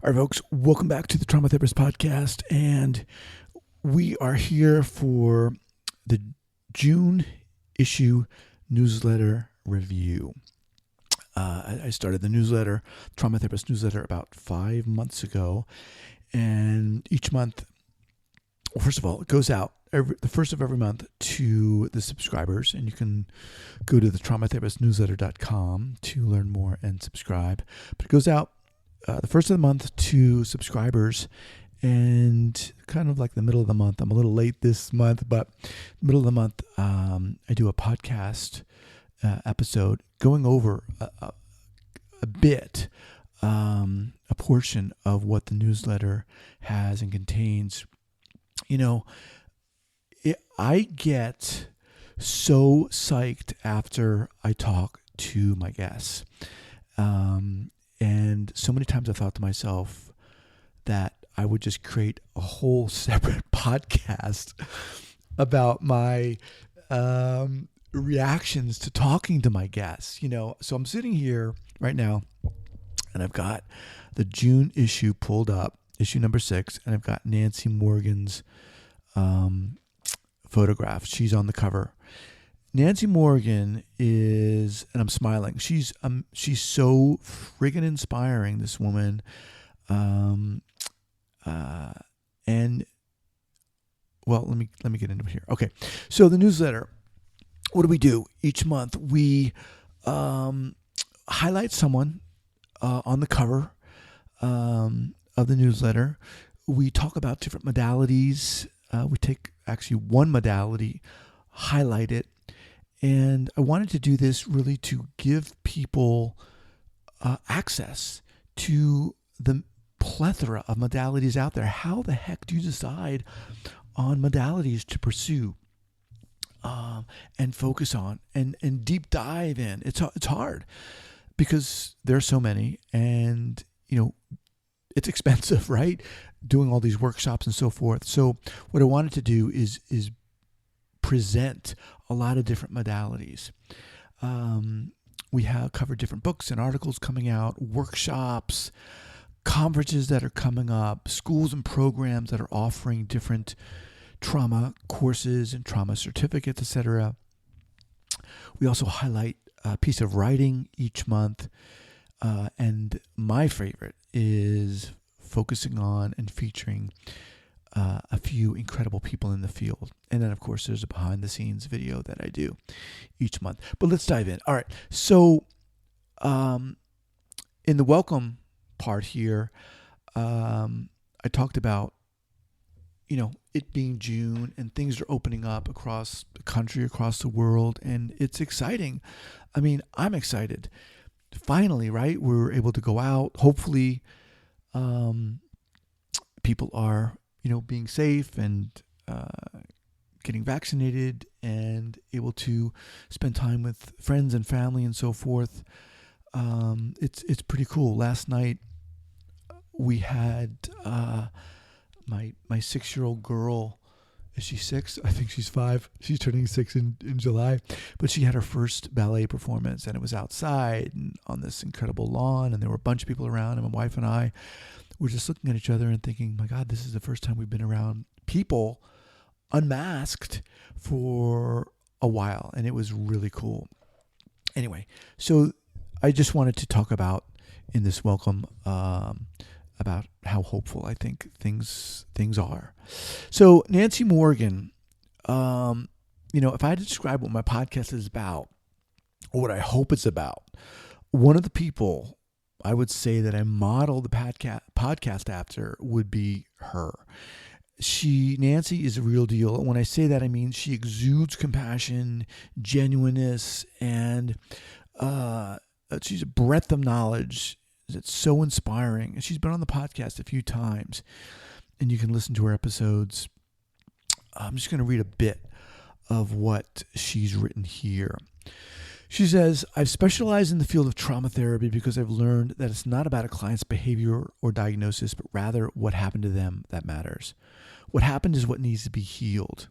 All right, folks, welcome back to the Trauma Therapist Podcast. And we are here for the June issue newsletter review. I started the newsletter, Trauma Therapist newsletter, about 5 months ago. And each month, well, first of all, it goes out the first of every month to the subscribers. And you can go to the traumatherapistnewsletter.com to learn more and subscribe. But it goes out the first of the month to subscribers, and kind of like the middle of the month. I'm a little late this month, but middle of the month, I do a podcast episode going over a bit, a portion of what the newsletter has and contains. You know, I get so psyched after I talk to my guests. And so many times I thought to myself that I would just create a whole separate podcast about my reactions to talking to my guests. You know, so I'm sitting here right now, and I've got the June issue pulled up, issue number 6, and I've got Nancy Morgan's photograph. She's on the cover. Nancy Morgan is, and I'm smiling. She's so friggin' inspiring, this woman. And well, let me get into it here. Okay, so the newsletter. What do we do each month? We highlight someone on the cover of the newsletter. We talk about different modalities. We take actually one modality, highlight it. And I wanted to do this really to give people access to the plethora of modalities out there. How the heck do you decide on modalities to pursue and focus on and deep dive in? It's hard because there are so many, and you know, it's expensive, right? Doing all these workshops and so forth. So what I wanted to do is present a lot of different modalities. We have covered different books and articles coming out, workshops, conferences that are coming up, schools and programs that are offering different trauma courses and trauma certificates, etc. We also highlight a piece of writing each month. And my favorite is focusing on and featuring a few incredible people in the field. And then, of course, there's a behind-the-scenes video that I do each month. But let's dive in. All right. So in the welcome part here, I talked about, you know, it being June and things are opening up across the country, across the world, and it's exciting. I mean, I'm excited. Finally, right? We're able to go out. Hopefully, people are, you know, being safe and getting vaccinated and able to spend time with friends and family and so forth. It's pretty cool. Last night we had my 6-year-old girl. Is she 6? I think she's 5. She's turning 6 in July. But she had her first ballet performance, and it was outside and on this incredible lawn, and there were a bunch of people around, and my wife and I were just looking at each other and thinking, my God, this is the first time we've been around people unmasked for a while, and it was really cool. Anyway, so I just wanted to talk about in this welcome about how hopeful I think things are. So Nancy Morgan, you know, if I had to describe what my podcast is about, or what I hope it's about, one of the people I would say that I model the podcast after would be her. Nancy is a real deal. And when I say that, I mean she exudes compassion, genuineness, and she's a breadth of knowledge that's so inspiring. And she's been on the podcast a few times, and you can listen to her episodes. I'm just going to read a bit of what she's written here. She says, I've specialized in the field of trauma therapy because I've learned that it's not about a client's behavior or diagnosis, but rather what happened to them that matters. What happened is what needs to be healed.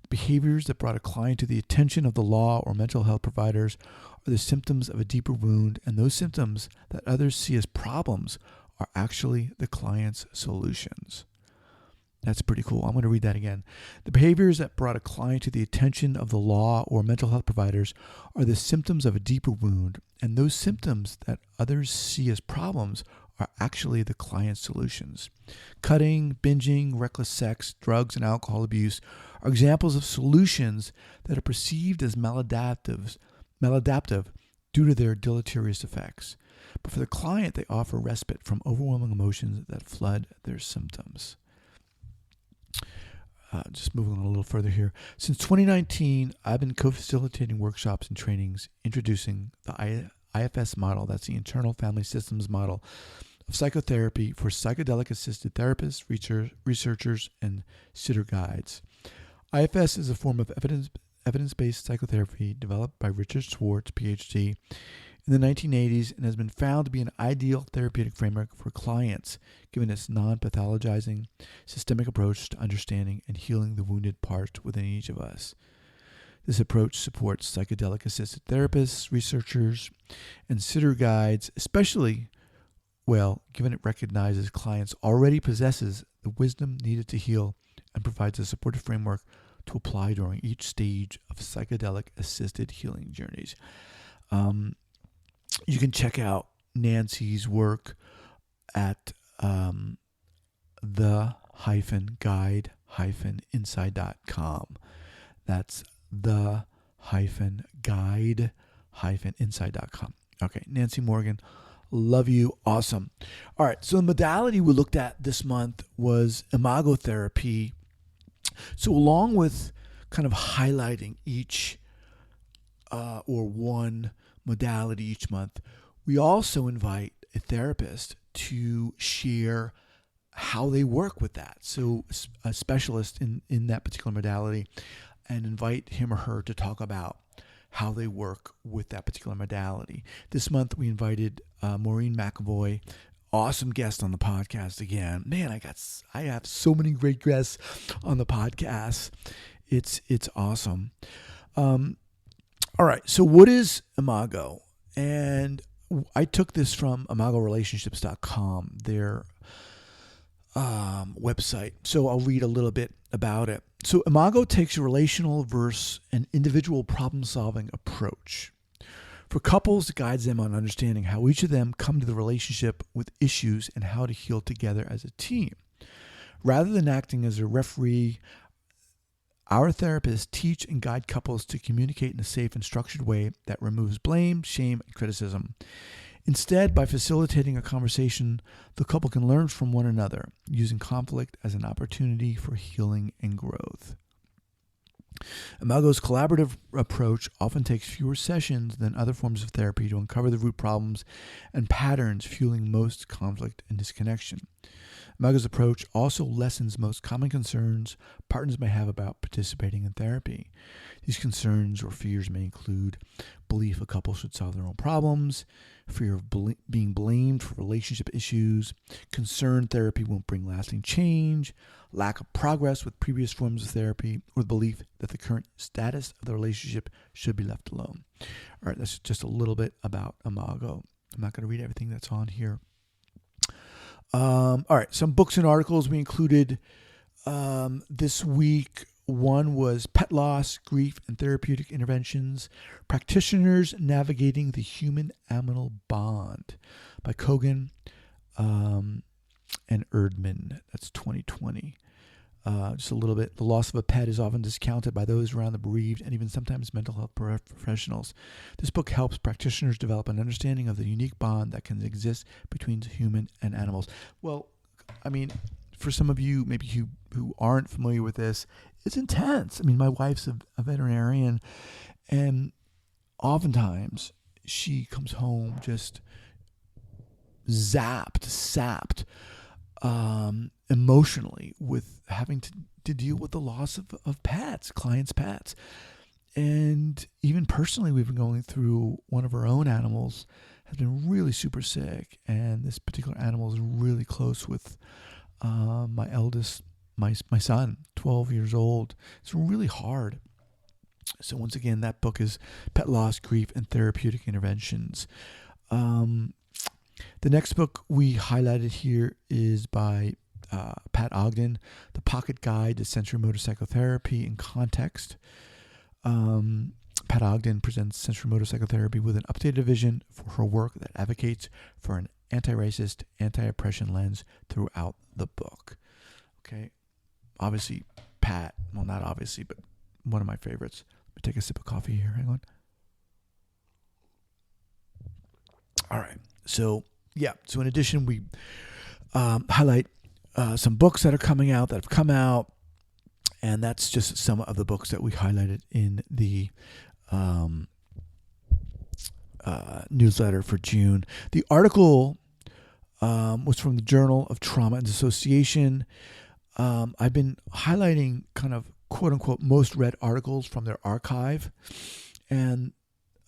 Behaviors that brought a client to the attention of the law or mental health providers are the symptoms of a deeper wound, and those symptoms that others see as problems are actually the client's solutions. That's pretty cool. I'm going to read that again. The behaviors that brought a client to the attention of the law or mental health providers are the symptoms of a deeper wound, and those symptoms that others see as problems are actually the client's solutions. Cutting, binging, reckless sex, drugs, and alcohol abuse are examples of solutions that are perceived as maladaptive due to their deleterious effects. But for the client, they offer respite from overwhelming emotions that flood their symptoms. Just moving on a little further here. Since 2019, I've been co-facilitating workshops and trainings introducing the IFS model, that's the Internal Family Systems model of psychotherapy for psychedelic-assisted therapists, researchers, and sitter guides. IFS is a form of evidence-based psychotherapy developed by Richard Schwartz, PhD, in the 1980s and has been found to be an ideal therapeutic framework for clients, given its non-pathologizing, systemic approach to understanding and healing the wounded parts within each of us. This approach supports psychedelic-assisted therapists, researchers, and sitter guides, especially well, given it recognizes clients already possesses the wisdom needed to heal and provides a supportive framework to apply during each stage of psychedelic-assisted healing journeys. You can check out Nancy's work at the-guide-inside.com. That's the-guide-inside.com. Okay, Nancy Morgan, love you. Awesome. All right, so the modality we looked at this month was Imago Therapy. So along with kind of highlighting each or one modality each month, we also invite a therapist to share how they work with that. So a specialist in that particular modality, and invite him or her to talk about how they work with that particular modality. This month we invited Maureen McAvoy, awesome guest on the podcast again. Man, I have so many great guests on the podcast. It's awesome. All right, so what is Imago? And I took this from imagorelationships.com, their website. So I'll read a little bit about it. So Imago takes a relational versus an individual problem-solving approach. For couples, it guides them on understanding how each of them come to the relationship with issues and how to heal together as a team. Rather than acting as a referee, our therapists teach and guide couples to communicate in a safe and structured way that removes blame, shame, and criticism. Instead, by facilitating a conversation, the couple can learn from one another, using conflict as an opportunity for healing and growth. Imago's collaborative approach often takes fewer sessions than other forms of therapy to uncover the root problems and patterns fueling most conflict and disconnection. Imago's approach also lessens most common concerns partners may have about participating in therapy. These concerns or fears may include belief a couple should solve their own problems, fear of being blamed for relationship issues, concern therapy won't bring lasting change, lack of progress with previous forms of therapy, or the belief that the current status of the relationship should be left alone. All right, that's just a little bit about Imago. I'm not going to read everything that's on here. All right, some books and articles we included this week. One was Pet Loss, Grief, and Therapeutic Interventions, Practitioners Navigating the Human-Animal Bond by Kogan and Erdman. That's 2020. Just a little bit. The loss of a pet is often discounted by those around the bereaved and even sometimes mental health professionals. This book helps practitioners develop an understanding of the unique bond that can exist between human and animals. Well, I mean, for some of you maybe who aren't familiar with this, it's intense. I mean, my wife's a veterinarian, and oftentimes she comes home just sapped emotionally with having to deal with the loss of pets, clients' pets. And even personally, we've been going through one of our own animals has been really super sick, and this particular animal is really close with my eldest, my son, 12 years old. It's really hard. So once again, that book is Pet Loss, Grief, and Therapeutic Interventions. The next book we highlighted here is by Pat Ogden, The Pocket Guide to Sensory Motor Psychotherapy in Context. Pat Ogden presents sensory motor psychotherapy with an updated vision for her work that advocates for an anti-racist, anti-oppression lens throughout the book. Okay, obviously, Pat, well, not obviously, but one of my favorites. Let me take a sip of coffee here. Hang on. All right. So in addition, we highlight some books that are coming out, that have come out, and that's just some of the books that we highlighted in the newsletter for June. The article was from the Journal of Trauma and Dissociation. I've been highlighting kind of quote-unquote most read articles from their archive, and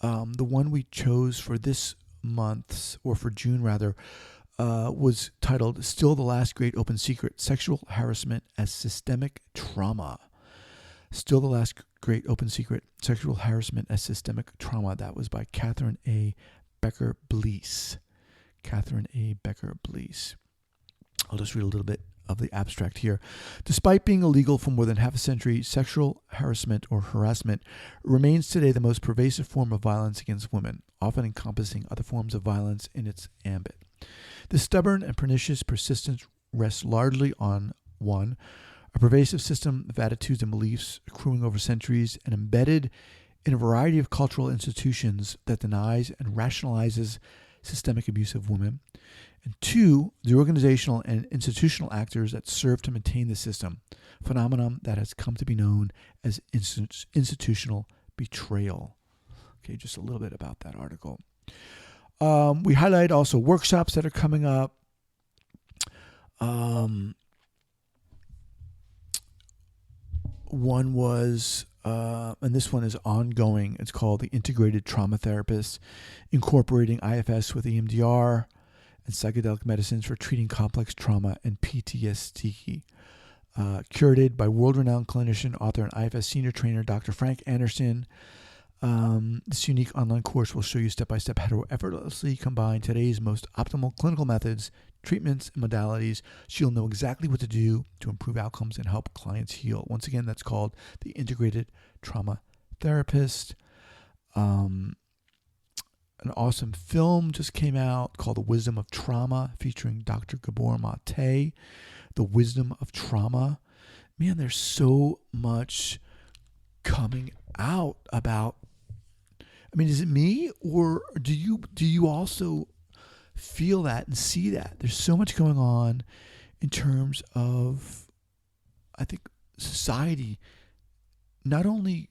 the one we chose for this month's, or for June rather, was titled "Still the Last Great Open Secret: Sexual Harassment as Systemic Trauma." Still the Last Great Open Secret: Sexual Harassment as Systemic Trauma. That was by Catherine A. Becker-Blees. Catherine A. Becker-Blees. I'll just read a little bit of the abstract here. Despite being illegal for more than half a century, sexual harassment or harassment remains today the most pervasive form of violence against women, often encompassing other forms of violence in its ambit. This stubborn and pernicious persistence rests largely on, one, a pervasive system of attitudes and beliefs accruing over centuries and embedded in a variety of cultural institutions that denies and rationalizes systemic abuse of women, and two, the organizational and institutional actors that serve to maintain the system, a phenomenon that has come to be known as institutional betrayal. Okay, just a little bit about that article. We highlight also workshops that are coming up. One was, and this one is ongoing, it's called The Integrated Trauma Therapist, Incorporating IFS with EMDR and Psychedelic Medicines for Treating Complex Trauma and PTSD. Curated by world-renowned clinician, author, and IFS senior trainer, Dr. Frank Anderson. This unique online course will show you step-by-step how to effortlessly combine today's most optimal clinical methods, treatments, and modalities, so you'll know exactly what to do to improve outcomes and help clients heal. Once again, that's called The Integrated Trauma Therapist. An awesome film just came out called The Wisdom of Trauma, featuring Dr. Gabor Mate. The Wisdom of Trauma. Man, there's so much coming out about. I mean, is it me, or do you also feel that and see that? There's so much going on in terms of, I think, society not only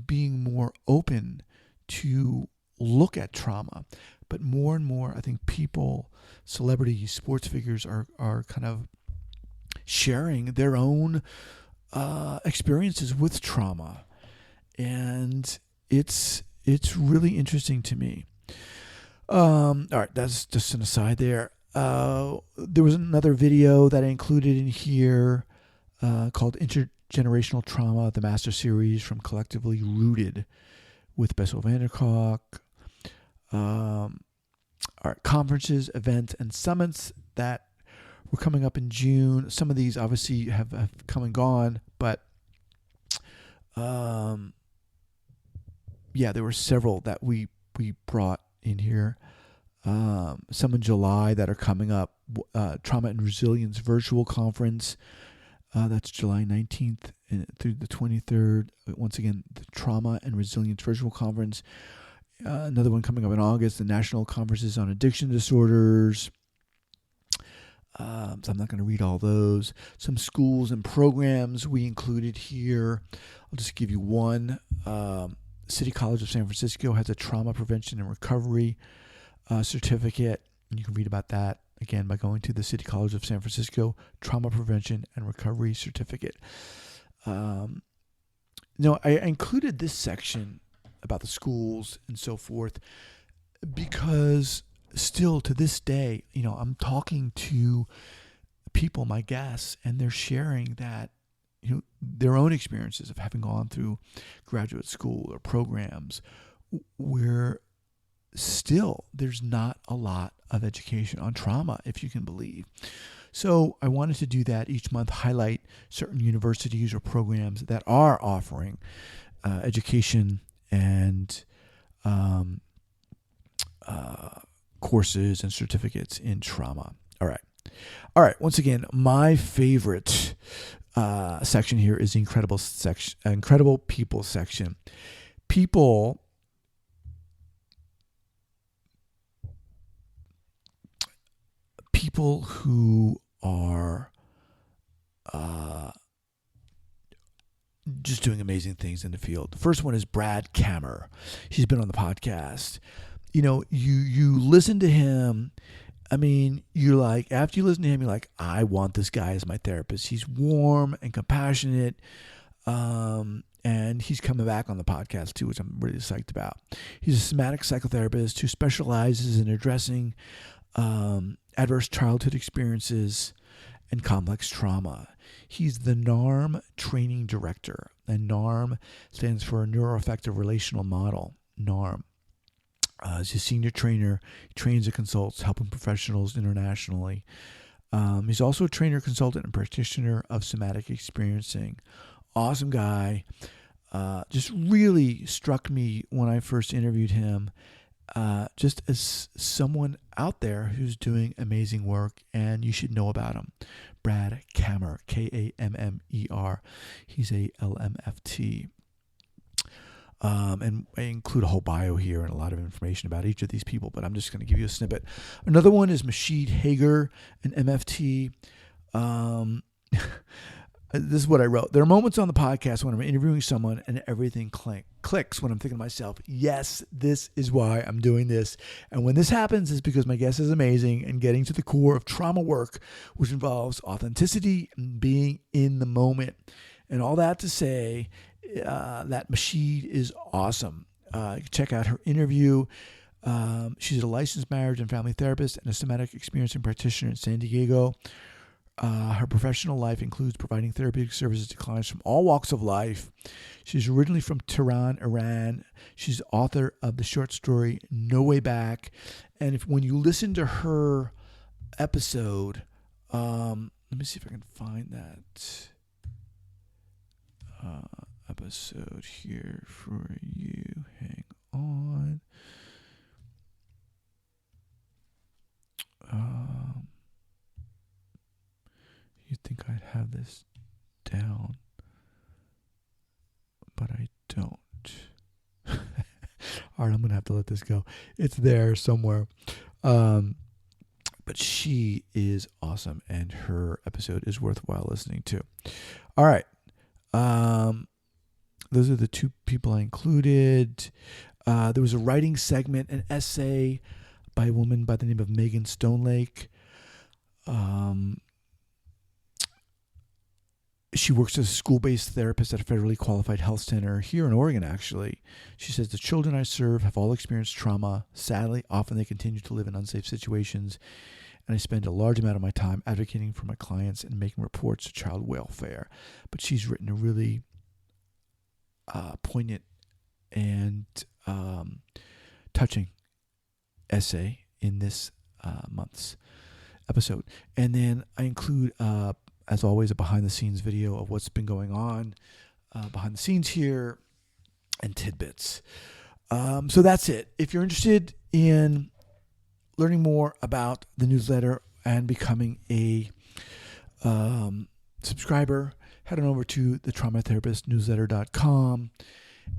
being more open to look at trauma, but more and more, I think, people, celebrities, sports figures are kind of sharing their own experiences with trauma, and it's really interesting to me. All right, that's just an aside there. There was another video that I included in here called Intergenerational Trauma, the Master Series from Collectively Rooted with Bessel van der Kolk. All right, conferences, events, and summits that were coming up in June. Some of these obviously have come and gone, but there were several that we brought in here. Some in July that are coming up. Trauma and Resilience Virtual Conference. That's July 19th through the 23rd. Once again, the Trauma and Resilience Virtual Conference. Another one coming up in August, the National Conferences on Addiction Disorders. So I'm not going to read all those. Some schools and programs we included here. I'll just give you one. City College of San Francisco has a trauma prevention and recovery certificate. And you can read about that, again, by going to the City College of San Francisco Trauma Prevention and Recovery Certificate. I included this section about the schools and so forth because still to this day, I'm talking to people, my guests, and they're sharing that, their own experiences of having gone through graduate school or programs where still, there's not a lot of education on trauma, if you can believe. So I wanted to do that each month, highlight certain universities or programs that are offering education and courses and certificates in trauma. All right. Once again, my favorite section here is the incredible people section. People who are just doing amazing things in the field. The first one is Brad Kammer. He's been on the podcast. You listen to him. I mean, after you listen to him, you're like, I want this guy as my therapist. He's warm and compassionate. And he's coming back on the podcast too, which I'm really psyched about. He's a somatic psychotherapist who specializes in addressing adverse childhood experiences and complex trauma. He's the NARM training director, and NARM stands for Neuroaffective Relational Model, NARM. He's a senior trainer. He trains and consults, helping professionals internationally. He's also a trainer, consultant, and practitioner of somatic experiencing. Awesome guy. Just really struck me when I first interviewed him, just as someone out there who's doing amazing work, and you should know about him. Brad Kammer, Kammer. He's a LMFT. And I include a whole bio here and a lot of information about each of these people, but I'm just going to give you a snippet. Another one is Mahshid Hager, an MFT. This is what I wrote. There are moments on the podcast when I'm interviewing someone and everything clicks when I'm thinking to myself, yes, this is why I'm doing this. And when this happens, it's because my guest is amazing and getting to the core of trauma work, which involves authenticity and being in the moment. And all that to say that Mahshid is awesome. Check out her interview. She's a licensed marriage and family therapist and a somatic experiencing practitioner in San Diego. Her professional life includes providing therapeutic services to clients from all walks of life. She's originally from Tehran, Iran. She's author of the short story No Way Back. And when you listen to her episode, let me see if I can find that episode here for you. Hang on. You'd think I'd have this down, but I don't. All right, I'm going to have to let this go. It's there somewhere. But she is awesome, and her episode is worthwhile listening to. All right. Those are the two people I included. There was a writing segment, an essay by a woman by the name of Megan Stonelake. She works as a school-based therapist at a federally qualified health center here in Oregon, actually. She says, the children I serve have all experienced trauma. Sadly, often they continue to live in unsafe situations, and I spend a large amount of my time advocating for my clients and making reports to child welfare. But she's written a really poignant and touching essay in this month's episode. And then I include as always, a behind-the-scenes video of what's been going on behind the scenes here and tidbits. So that's it. If you're interested in learning more about the newsletter and becoming a subscriber, head on over to the traumatherapistnewsletter.com.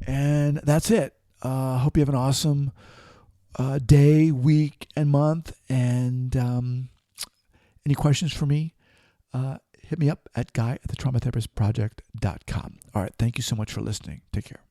And that's it. Hope you have an awesome day, week, and month. And any questions for me? Hit me up at guy@thetraumatherapistproject.com. All right. Thank you so much for listening. Take care.